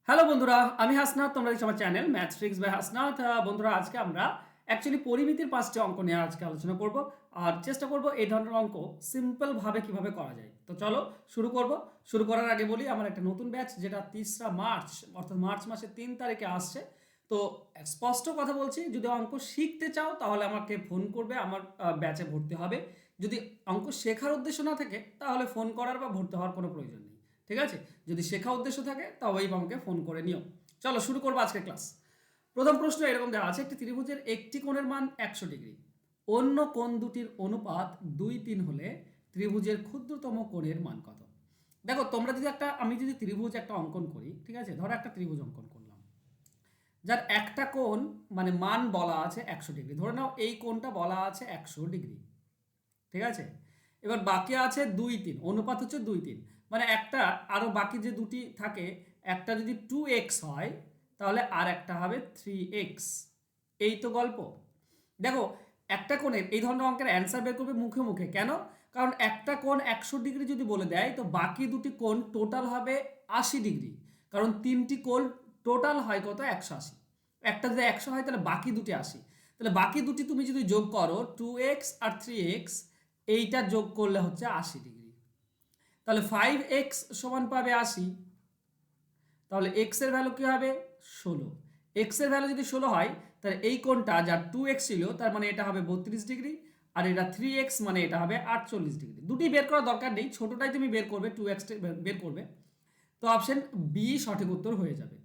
Hello বন্ধুরা, আমি হাসনাত। তোমরা দেখছো আমার channel maths tricks by Hasnat. বন্ধুরা, আজকে আমরা অ্যাকচুয়ালি পরিমিতির 5টি অঙ্ক নিয়ে আজকে আলোচনা করব আর চেষ্টা করব এই ধরনের অঙ্ক সিম্পল ভাবে কিভাবে করা যায়। তো চলো শুরু করব। শুরু করার আগে বলি, আমার একটা নতুন ব্যাচ যেটা 3রা মার্চ অর্থাৎ মার্চ মাসের 3 তারিখে আসছে। তো স্পষ্ট কথা বলছি, যদি অঙ্ক শিখতে চাও তাহলে আমাকে ফোন করবে, আমার ব্যাচে ভর্তি হবে। যদি অঙ্ক শেখার উদ্দেশ্য না থাকে তাহলে ফোন করার বা ভর্তি হওয়ার কোনো প্রয়োজন নেই। ঠিক আছে? যদি শেখা উদ্দেশ্য থাকে তবেই আমাকে ফোন করে নিও। চলো শুরু করবো আজকের ক্লাস। প্রথম প্রশ্ন এরকম দেওয়া আছে, একটি ত্রিভুজের একটি কোণের মান 100 ডিগ্রি, অন্য কোণ দুটির অনুপাত 2-3 হলে ত্রিভুজের ক্ষুদ্রতম কোণের মান কত? দেখো, তোমরা যদি আমি যদি ত্রিভুজ একটা অঙ্কন করি, ঠিক আছে, ধরো একটা ত্রিভুজ অঙ্কন করলাম যার একটা কোণ মানে মান বলা আছে 100 ডিগ্রি। ধরে নাও এই কোণটা বলা আছে 100 ডিগ্রি। ঠিক আছে, এবার বাকি আছে 2-3, অনুপাত হচ্ছে 2-3, মানে একটা আরও বাকি যে দুটি থাকে, একটা যদি 2x হয় তাহলে আর একটা হবে 3x। এই তো গল্প। দেখো, একটা কোণের এই ধরনের অঙ্কের অ্যান্সার বের করবে মুখে মুখে কেন? কারণ একটা কোণ 100 ডিগ্রি যদি বলে দেয় তো বাকি দুটি কোণ টোটাল হবে 80 ডিগ্রি। কারণ তিনটি কোণ টোটাল হয় কত? 180। একটা যদি 100 হয় তাহলে বাকি দুটি 80। তাহলে বাকি দুটি তুমি যদি যোগ করো 2x আর 3x, এইটা যোগ করলে হচ্ছে 80 ডিগ্রি। তাহলে 5x সমান পাবে 80। তাহলে x এর ভ্যালু কি হবে? 16। x এর ভ্যালু যদি 16 হয় তাহলে এই কোণটা যার 2x ছিল তার মানে এটা হবে 32 ডিগ্রি, আর এটা 3x মানে এটা হবে 48 ডিগ্রি। দুটি বের করার দরকার নেই, ছোটটাই তুমি বের করবে, 2x বের করবে। তো অপশন বি সঠিক উত্তর হয়ে যাবে।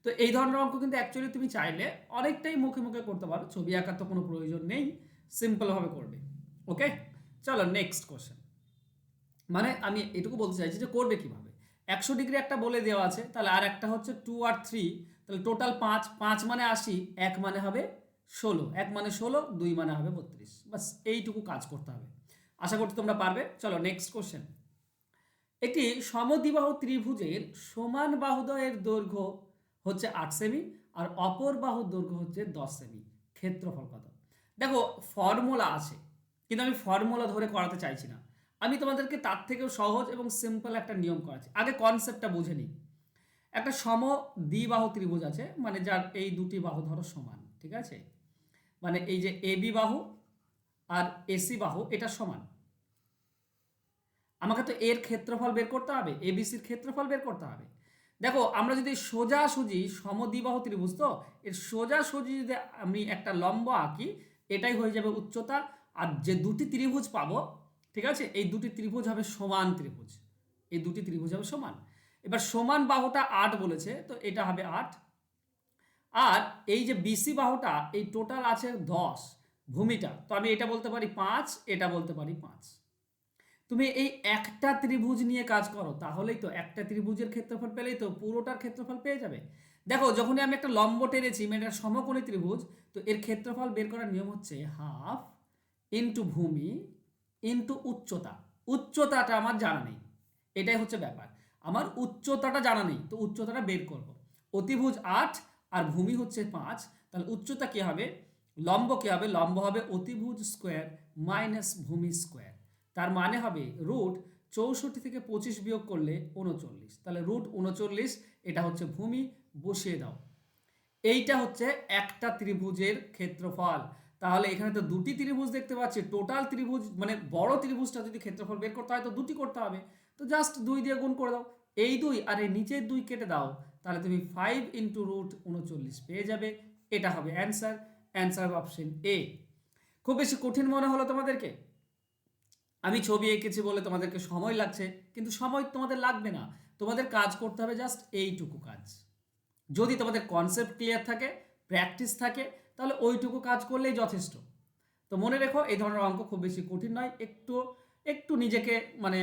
তো এই ধরনের অঙ্ক কিন্তু অ্যাকচুয়ালি তুমি চাইলে অনেকটাই মুখে মুখে করতে পারো, ছবি আঁকার তো কোনো প্রয়োজন নেই, সিম্পলভাবে করবে। ওকে, চলো নেক্সট কোশ্চেন। মানে আমি এটুকু বলতে চাইছি যে করবে কিভাবে। 100 ডিগ্রি একটা বলে দেওয়া আছে, তাহলে আর একটা হচ্ছে 2 আর 3, তাহলে টোটাল 5। 5 মানে 80, 1 মানে হবে 16, 1 মানে 16, 2 মানে হবে 32। বাস এইটুকু কাজ করতে হবে। আশা করছি তোমরা পারবে। চলো নেক্সট কোশ্চেন। একটি সমদ্বিবাহু ত্রিভুজের সমান বাহুদ্বয়ের দৈর্ঘ্য হচ্ছে 8 সেমি আর অপর বাহুর দৈর্ঘ্য হচ্ছে 10 সেমি। ক্ষেত্রফল কত? দেখো, ফর্মুলা আছে, কিন্তু আমি ফর্মুলা ধরে করাতে চাইছি না। আমি তোমাদেরকে তার থেকেও সহজ এবং সিম্পল একটা নিয়ম করাচ্ছি। আগে কনসেপ্টটা বুঝে নিই। একটা দ্বিবাহু ত্রিভুজ আছে, মানে যার এই দুটি বাহু ধরো সমান। ঠিক আছে, মানে এই যে এবি বাহু আর এসি বাহু এটা সমান। আমাকে তো এর ক্ষেত্রফল বের করতে হবে, এবিসির ক্ষেত্রফল বের করতে হবে। দেখো, আমরা যদি সোজাসুজি সমদ্বিবাহু ত্রিভুজ, তো এর সোজাসুজি যদি আমি একটা লম্ব আঁকি, এটাই হয়ে যাবে উচ্চতা। আর যে দুটি ত্রিভুজ পাবো, ঠিক আছে, এই দুটি ত্রিভুজ হবে সমান ত্রিভুজ। এই দুটি ত্রিভুজ হবে সমান। এবার সমান বাহুটা 8 বলেছে, তো এটা হবে 8। আর এই যে বিসি বাহুটা এই টোটাল আছে 10, ভূমিটা তো আমি এটা বলতে পারি 5, এটা বলতে পারি 5। তুমি এই একটা ত্রিভুজ নিয়ে কাজ করো, তাহলেই তো একটা ত্রিভুজের ক্ষেত্রফল পেলেই তো পুরোটার ক্ষেত্রফল পেয়ে যাবে। দেখো, যখনই আমি একটা লম্ব টেনেছি, মানে একটা সমকোণী ত্রিভুজ, তো এর ক্ষেত্রফল বের করার নিয়ম হচ্ছে হাফ ইন্টু ভূমি ইন্টু উচ্চতা। উচ্চতাটা আমার জানা নেই, এটাই হচ্ছে ব্যাপার। আমার উচ্চতাটা জানা নেই, তো উচ্চতাটা বের করব। অতিভুজ 8 আর ভূমি হচ্ছে 5, তাহলে উচ্চতা কি হবে? লম্ব কি হবে? লম্ব হবে অতিভুজ স্কোয়ার মাইনাস ভূমি স্কোয়ার। তার মানে হবে রুট 64 থেকে 25 বিয়োগ করলে 39, তাহলে রুট 39, এটা হচ্ছে ভূমি। বসিয়ে দাও। এইটা হচ্ছে একটা ত্রিভুজের ক্ষেত্রফল। তাহলে এখানে তো দুটি ত্রিভুজ দেখতে পাচ্ছি, টোটাল ত্রিভুজ মানে বড় ত্রিভুজটা যদি ক্ষেত্রফল বের করতে হয় তো দুটি করতে হবে। তো জাস্ট 2 দিয়ে গুণ করে দাও। এই 2 আর এই নিচের 2 কেটে দাও, তাহলে তুমি 5 ইন্টু রুট 39 পেয়ে যাবে। এটা হবে অ্যান্সার। Answer option A. খুব বেশি কঠিন মনে হলো তোমাদেরকে? আমি ছবি এঁকেছি বলে তোমাদেরকে সময় লাগছে, কিন্তু সময় তোমাদের লাগবে না। তোমাদের কাজ করতে হবে জাস্ট এইটুকু কাজ। যদি তোমাদের কনসেপ্ট ক্লিয়ার থাকে, প্র্যাকটিস থাকে, তাহলে ওইটুকু কাজ করলেই যথেষ্ট। তো মনে রেখো, এই ধরনের অঙ্ক খুব বেশি কঠিন নয়। একটু একটু নিজেকে মানে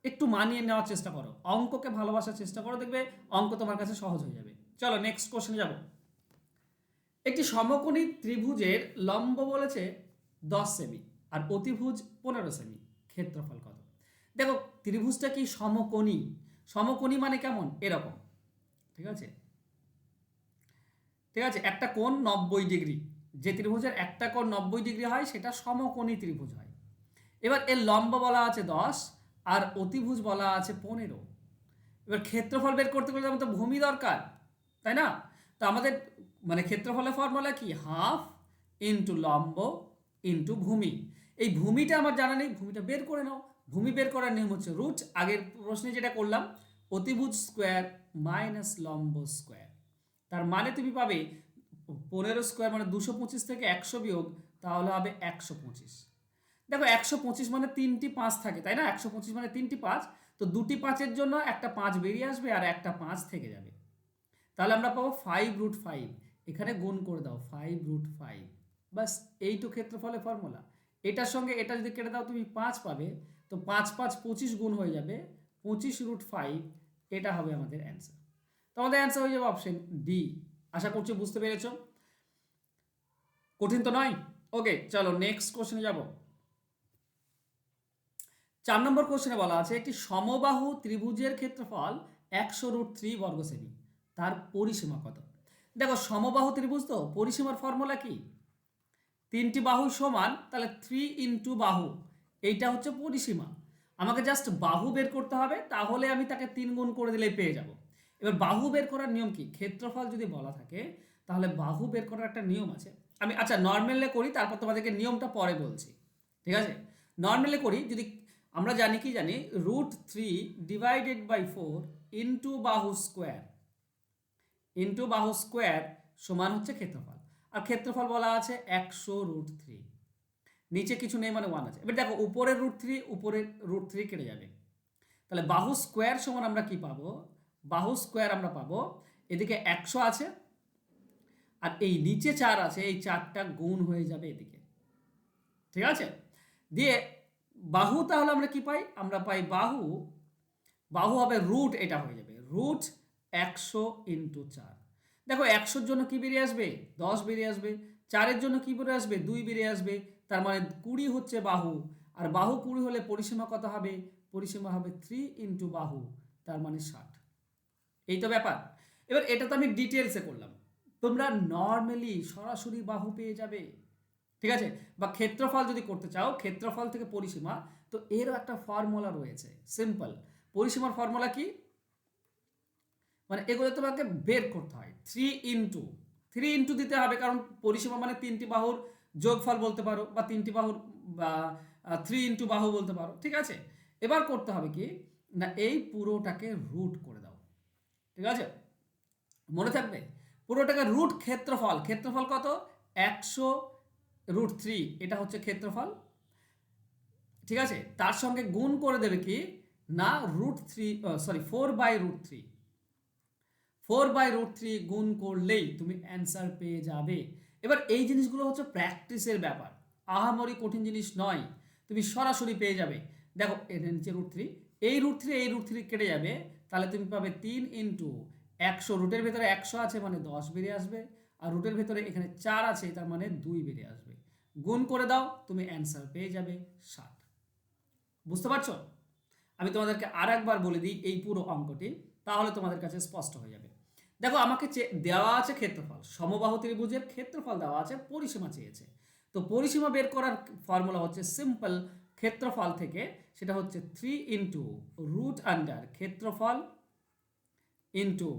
একটু মানিয়ে নেওয়ার চেষ্টা করো, অঙ্ককে ভালোবাসার চেষ্টা করো, দেখবে অঙ্ক তোমার কাছে সহজ হয়ে যাবে। চলো নেক্সট কোশ্চেনে যাব। একটি সমকোণী ত্রিভুজের লম্ব বলেছে 10 সেমি আর অতিভুজ 15 সেমি। ক্ষেত্রফল কত? দেখো, ত্রিভুজটা কি সমকোণী? সমকোণী মানে কেমন? এরকম। ঠিক আছে, ঠিক আছে, একটা কোণ 90 ডিগ্রি। যে ত্রিভুজের একটা কোণ 90 ডিগ্রি হয় সেটা সমকোণী ত্রিভুজ হয়। এবার এর লম্ব বলা আছে 10 আর অতিভুজ বলা আছে 15। এবার ক্ষেত্রফল বের করতে গেলে আমাদের তো ভূমি দরকার, তাই না? তো আমাদের মানে ক্ষেত্রফলের ফর্মুলা কি, হাফ ইন্টু লম্ব ইন্টু ভূমি। এই ভূমিটা আমার জানা নেই, ভূমিটা বের করে নাও। ভূমি বের করার নিয়ম হচ্ছে রুট, আগের প্রশ্নে যেটা করলাম, অতিভুজ স্কোয়ার মাইনাস লম্ব স্কোয়ার। তার মানে তুমি পাবে 15 স্কোয়ার মানে 225 থেকে 100 বিয়োগ, তাহলে হবে 125। দেখো 125 মানে 3টি 5 থাকে, তাই না? 125 মানে 3টি 5, তো দুটি 5-এর জন্য একটা 5 বেরিয়ে আসবে আর একটা 5 থেকে যাবে। তাহলে আমরা পাবো 5√5। এখানে গুণ করে দাও 5√5, বাস। এই তো ক্ষেত্রফলের ফর্মুলা। এটার সঙ্গে এটা যদি কেটে দাও তুমি 5 পাবে, তো 5 5 25 গুণ হয়ে যাবে 25√5। এটা হবে আমাদের অ্যান্সার। তো আমাদের অ্যান্সার হয়ে যাবে অপশন ডি। আশা করছি বুঝতে পেরেছ, কঠিন তো নয়। ওকে, চলো নেক্সট কোশ্চেনে যাব। 4 নম্বর কোশ্চেনে বলা আছে একটি সমবাহু ত্রিভুজের ক্ষেত্রফল 100√3 বর্গ সেমি, তার পরিসীমা কত? দেখো সমবাহু ত্রিভুজ তো পরিসীমার ফর্মুলা কি, 3টি বাহু সমান, তাহলে 3 ইন্টু বাহু, এইটা হচ্ছে পরিসীমা। আমাকে জাস্ট বাহু বের করতে হবে, তাহলে আমি তাকে 3 গুণ করে দিলেই পেয়ে যাব। এবার বাহু বের করার নিয়ম কি, ক্ষেত্রফল যদি বলা থাকে তাহলে বাহু বের করার একটা নিয়ম আছে। আমি আচ্ছা নর্মালে করি, তারপর তোমাদেরকে নিয়মটা পরে বলছি, ঠিক আছে? নর্মালে করি, যদি আমরা জানি কি জানি, √3 ডিভাইডেড বাই 4 ইন্টু বাহু স্কোয়ার, ইন্টু বাহু স্কোয়ার সমান হচ্ছে ক্ষেত্রফল। আর ক্ষেত্রফল বলা আছে 100√3, নিচে কিছু নেই মানে 1 আছে। এবার দেখো উপরের √3 উপরের √3 কেটে যাবে, তাহলে বাহু স্কোয়ার সমান আমরা কি পাবো, বাহু স্কোয়ার আমরা পাবো এদিকে 100 আছে আর এই নিচে 4 আছে, এই 4টা গুণ হয়ে যাবে এদিকে, ঠিক আছে? দিয়ে বাহু তাহলে আমরা কি পাই, আমরা পাই বাহু, বাহু হবে রুট, এটা হয়ে যাবে রুট 100 ইন্টু 4। দেখো 100-র জন্য কি বেরিয়ে আসবে, 10 বেরিয়ে আসবে। 4-এর জন্য কি বেরিয়ে আসবে, 2 বেরিয়ে আসবে। তার মানে 20 হচ্ছে বাহু, আর বাহু 20 হলে পরিসীমা কত হবে, পরিসীমা হবে 3 ইন্টু বাহু, তার মানে 60। এই তো ব্যাপার। এবার এটা তো আমি ডিটেলসে করলাম, তোমরা নর্মালি সরাসরি বাহু পেয়ে যাবে, ঠিক আছে? বা ক্ষেত্রফল যদি করতে চাও, ক্ষেত্রফল থেকে পরিসীমা, তো এরও একটা ফর্মুলা রয়েছে সিম্পল। পরিসীমার ফর্মুলা কি, মানে এগুলো তোমাকে বের করতে হয় 3 ইন্টু দিতে হবে, কারণ পরিসীমা মানে 3টি বাহুর যোগফল বলতে পারো, বা 3টি বাহুর বা 3 ইন্টু বাহু বলতে পারো, ঠিক আছে? এবার করতে হবে কি না, এই পুরোটাকে রুট করে দাও, ঠিক আছে? মনে থাকবে পুরোটাকে রুট, ক্ষেত্রফল, ক্ষেত্রফল কত, 100√3, এটা হচ্ছে ক্ষেত্রফল, ঠিক আছে? তার সঙ্গে গুণ করে দেবে কি না, √3 4/√3, 4/√3 গুণ করলেই তুমি অ্যান্সার পেয়ে যাবে। এবার এই জিনিসগুলো হচ্ছে প্র্যাকটিসের ব্যাপার, আহামরি কঠিন জিনিস নয়, তুমি সরাসরি পেয়ে যাবে। দেখো এর নিচে √3, এই √3 এই √3 কেটে যাবে, তাহলে তুমি পাবে 3 ইন্টু 100, রুটের ভেতরে 100 আছে মানে 10 বেরিয়ে আসবে, আর রুটের ভেতরে এখানে 4 আছে তার মানে 2 বেরিয়ে আসবে। গুণ করে দাও, তুমি অ্যান্সার পেয়ে যাবে 60। বুঝতে পারছো? আমি তোমাদেরকে আর একবার বলে দিই এই পুরো অঙ্কটি, তাহলে তোমাদের কাছে স্পষ্ট হয়ে যাবে। দেখো আমাকে দেওয়া আছে ক্ষেত্রফল, সমবাহু ত্রিভুজের ক্ষেত্রফল দেওয়া আছে, পরিসীমা চেয়েছে। তো পরিসীমা বের করার ফর্মুলা হচ্ছে সিম্পল, ক্ষেত্রফল থেকে সেটা হচ্ছে 3 ইন্টু রুট আন্ডার ক্ষেত্রফল ইন্টু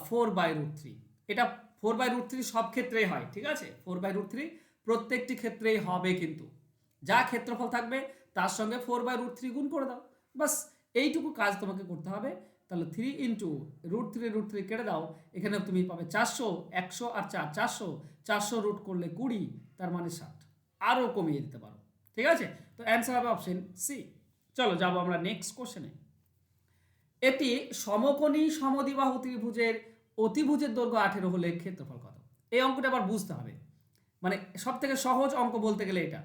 4/√3। এটা 4/√3 সব ক্ষেত্রেই হয়, ঠিক আছে? 4/√3 প্রত্যেকটি ক্ষেত্রেই হবে, কিন্তু যা ক্ষেত্রফল থাকবে তার সঙ্গে 4/√3 গুণ করে দাও, বাস। এইটুকু কাজ তোমাকে করতে হবে। তাহলে 3 ইন্টু √3 কেটে দাও, এখানে তুমি পাবে 400, 100 আর 4 400, 400 রুট করলে 20, তার মানে 60, আরও কমিয়ে দিতে পারো, ঠিক আছে? তো অ্যান্সার হবে অপশন সি। চলো যাবো আমরা নেক্সট কোশ্চেনে। এটি সমকোণী সমদ্বিবাহু ত্রিভুজের অতিভুজের দৈর্ঘ্য 18 হলে ক্ষেত্রফল কত? এই অঙ্কটা আবার বুঝতে হবে, মানে সব থেকে সহজ অঙ্ক বলতে গেলে এটা।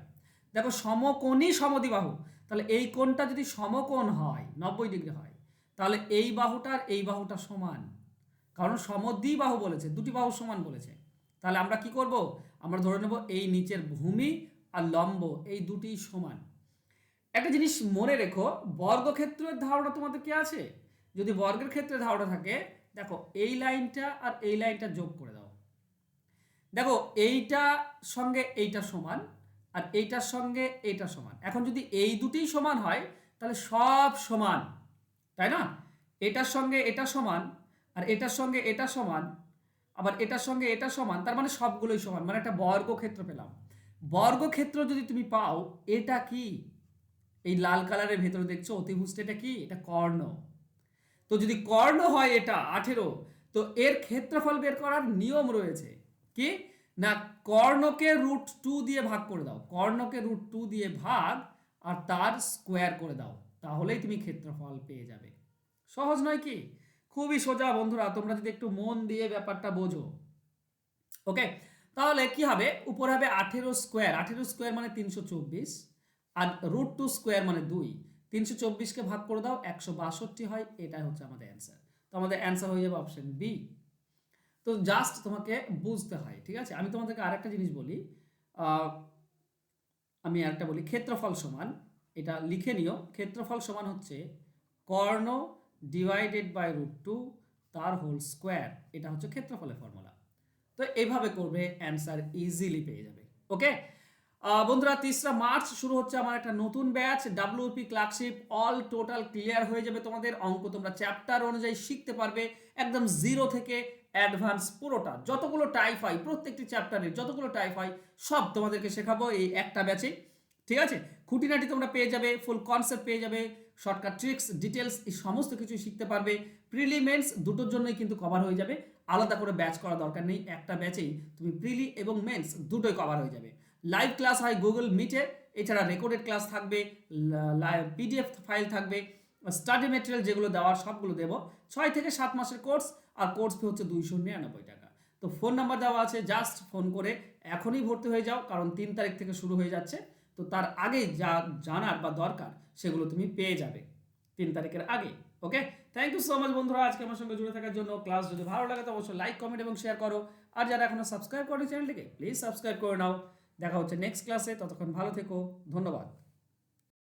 দেখো সমকোণী সমদ্বিবাহু, তাহলে এই কোণটা যদি সমকোণ হয় 90 ডিগ্রি হয়, তাহলে এই বাহুটার এই বাহুটা সমান, কারণ সমদ্বিবাহু বলেছে, দুটি বাহু সমান বলেছে। তাহলে আমরা কি করব, আমরা ধরে নেব এই নিচের ভূমি আর লম্ব এই দুটি সমান। একটা জিনিস মনে রেখো, বর্গক্ষেত্রের ধারণা তোমাদের কি আছে? যদি বর্গের ক্ষেত্রে ধারণা থাকে, দেখো এই লাইনটা আর এই লাইনটা যোগ করে দাও, দেখো এইটা সঙ্গে এইটা সমান আর এইটার সঙ্গে এইটা সমান। এখন যদি এই দুটিই সমান হয় তাহলে সব সমান, তাই না? এটার সঙ্গে এটা সমান, আর এটার সঙ্গে এটা সমান, আবার এটার সঙ্গে এটা সমান, তার মানে সবগুলোই সমান, মানে একটা বর্গক্ষেত্র পেলাম। বর্গক্ষেত্র যদি তুমি পাও, এটা কি এই লাল কালারের ভেতরে দেখছো অতিভুজটা, এটা কি? এটা কর্ণ। তো যদি কর্ণ হয় এটা 18, তো এর ক্ষেত্রফল বের করার নিয়ম রয়েছে কি না, কর্ণকে √2 দিয়ে ভাগ করে দাও, কর্ণকে √2 দিয়ে ভাগ আর তার স্কোয়ার করে দাও, তাহলেই তুমি ক্ষেত্রফল পেয়ে যাবে। সহজ নয় কি? খুবই সোজা বন্ধুরা, তোমরা যদি একটু মন দিয়ে ব্যাপারটা বোঝো। ওকে, তাহলে কি হবে? উপরে হবে 18 স্কোয়ার, 18 স্কোয়ার মানে 324, আর √2 স্কোয়ার মানে 2। 324কে ভাগ করে দাও, 162 হয়, এটাই হচ্ছে আমাদের অ্যান্সার। তো আমাদের অ্যান্সার হয়ে যাবে অপশন বি। তো জাস্ট তোমাকে বুঝতে হয়, ঠিক আছে? আমি তোমাদেরকে আরেকটা জিনিস বলি, আমি আরেকটা বলি, ক্ষেত্রফল সমান, এটা লিখে নিও, ক্ষেত্রফল সমান হচ্ছে কর্ণ ডিভাইডেড বাই √2 তার হোল স্কোয়ার, এটা হচ্ছে ক্ষেত্রফলের ফর্মুলা। তো এইভাবে করবে, অ্যান্সার ইজিলি পেয়ে যাবে। ওকে বন্ধুরা, 3রা মার্চ শুরু হচ্ছে আমার একটা নতুন batch, WP clerkship. All total clear হয়ে যাবে তোমাদের অঙ্ক, তোমরা চ্যাপ্টার অনুযায়ী শিখতে পারবে একদম জিরো থেকে অ্যাডভান্স পুরোটা, যতগুলো টাইপ হয় প্রত্যেকটি চ্যাপ্টারের যতগুলো টাইপ হয় সব তোমাদেরকে শেখাবো এই একটা ব্যাচে, ঠিক আছে? খুঁটিনাটি তোমরা পেয়ে যাবে, ফুল কনসেপ্ট পেয়ে যাবে, শর্টকাট ট্রিক্স ডিটেলস এই সমস্ত কিছু শিখতে পারবে। প্রিলিমেন্স দুটোর জন্যই কিন্তু কভার হয়ে যাবে, আলাদা করে ব্যাচ করা দরকার নেই, একটা ব্যাচেই তুমি প্রিলি এবং মেন্স দুটোই কভার হয়ে যাবে। লাইভ ক্লাস হয় গুগল মিটে, এছাড়া রেকর্ডেড ক্লাস থাকবে, PDF ফাইল থাকবে, স্টাডি মেটেরিয়াল যেগুলো দেওয়ার সবগুলো দেবো। 6 থেকে 7 মাসের কোর্স, আর কোর্স ফি হচ্ছে 299 টাকা। তো ফোন নাম্বার দেওয়া আছে, জাস্ট ফোন করে এখনই ভর্তি হয়ে যাও, কারণ 3 তারিখ থেকে শুরু হয়ে যাচ্ছে। তো তার আগেই যা জানার বা দরকার সেগুলো তুমি পেয়ে যাবে 3 তারিখের আগে। ওকে, থ্যাংক ইউ সো মাচ বন্ধুরা আজকে আমার সঙ্গে জুড়ে থাকার জন্য। ক্লাস যদি ভালো লাগে তো অবশ্যই লাইক, কমেন্ট এবং শেয়ার করো, আর যারা এখনো সাবস্ক্রাইব করেনি চ্যানেলটিকে প্লিজ সাবস্ক্রাইব করে নাও। দেখা হচ্ছে নেক্সট ক্লাসে, ততক্ষণ ভালো থেকো, ধন্যবাদ।